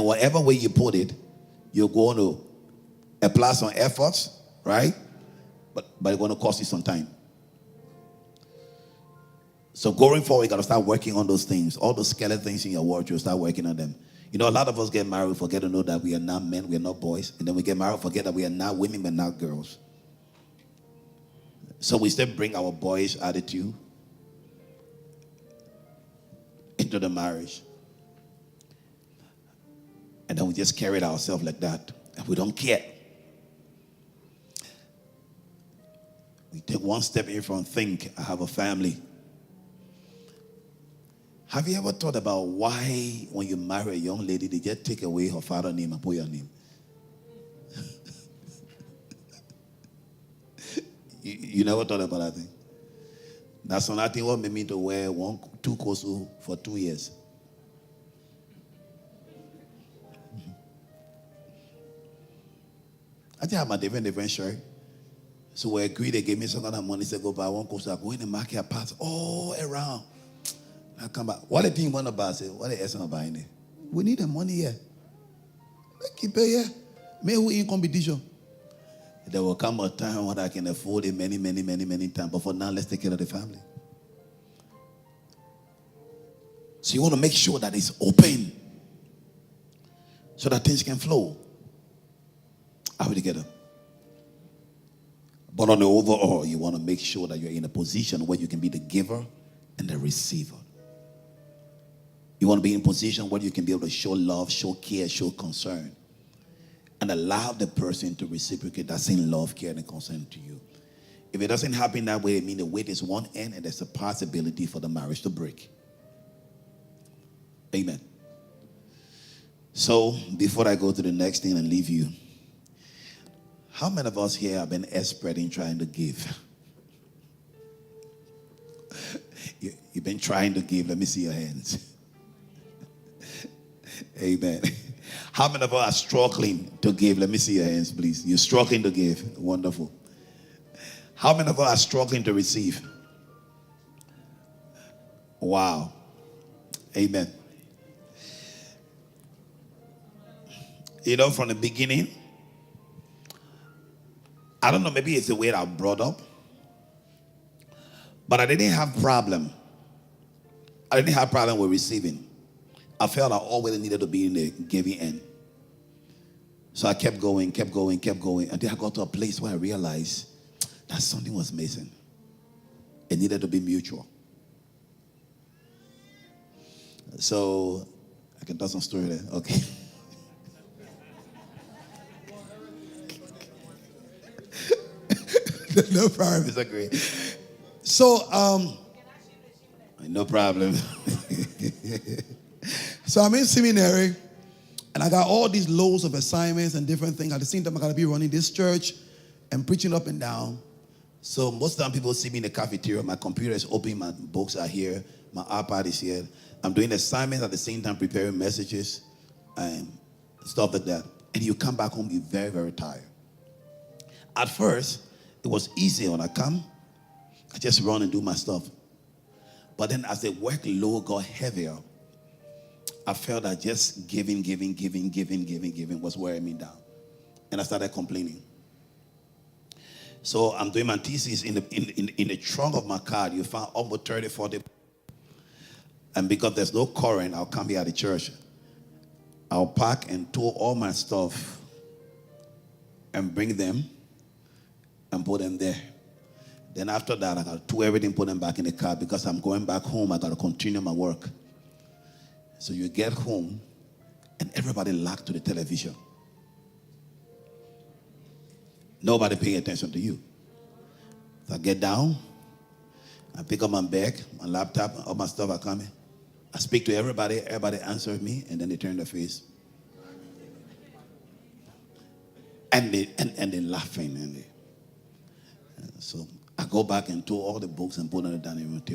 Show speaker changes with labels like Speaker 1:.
Speaker 1: And whatever way you put it, you're going to apply some efforts, right? But it's going to cost you some time. So going forward, you got to start working on those things. All those skeleton things in your wardrobe, start working on them. You know, a lot of us get married, forget to know that we are not men, we are not boys. And then we get married, forget that we are not women, we're not girls. So we still bring our boyish attitude into the marriage. And then we just carry it ourselves like that. And we don't care. We take one step in front, think, I have a family. Have you ever thought about why when you marry a young lady, they just take away her father's name and put your name? you never thought about that thing? That's another thing what made me to wear two kosu for 2 years. I think I have my different shirt. So we agreed, they gave me some kind of money, said go buy one kosu. I go in the market, I pass all around. I come back. What the thing want to buy? I say, what the essence of buying it? We need the money here. Keep it here. May we in competition. There will come a time when I can afford it many times. But for now, let's take care of the family. So you want to make sure that it's open so that things can flow. Are we together? But on the overall, you want to make sure that you're in a position where you can be the giver and the receiver. You want to be in a position where you can be able to show love, show care, show concern, and allow the person to reciprocate that same love, care, and concern to you. If it doesn't happen that way, it means the weight is one end and there's a possibility for the marriage to break. Amen. So, before I go to the next thing and leave you, how many of us here have been desperate in trying to give? You've been trying to give. Let me see your hands. Amen. How many of us are struggling to give? Let me see your hands, please. You're struggling to give. Wonderful. How many of us are struggling to receive? Wow. Amen. You know, from the beginning, I don't know, maybe it's the way I brought up, but I didn't have problem. I didn't have problem with receiving. I felt I always needed to be in the giving end. So I kept going. Until I got to a place where I realized that something was missing. It needed to be mutual. So I can tell some story there. Okay. No problem. It's okay. So, no problem. So I'm in seminary, and I got all these loads of assignments and different things. At the same time, I got to be running this church and preaching up and down. So most of the time, people see me in the cafeteria. My computer is open. My books are here. My iPad is here. I'm doing assignments at the same time, preparing messages and stuff like that. And you come back home, you're very, very tired. At first, it was easy when I come. I just run and do my stuff. But then as the workload got heavier, I felt that just giving was wearing me down. And I started complaining. So I'm doing my thesis in the trunk of my car. You found almost 30, 40. And because there's no current, I'll come here at the church. I'll pack and tow all my stuff and bring them and put them there. Then after that, I got to tow everything, put them back in the car because I'm going back home. I got to continue my work. So you get home and everybody locked to the television. Nobody paying attention to you. So I get down, I pick up my bag, my laptop, all my stuff are coming. I speak to everybody answers me, and then they turn their face. And they're laughing. So I go back and tow all the books and put on the dining room table.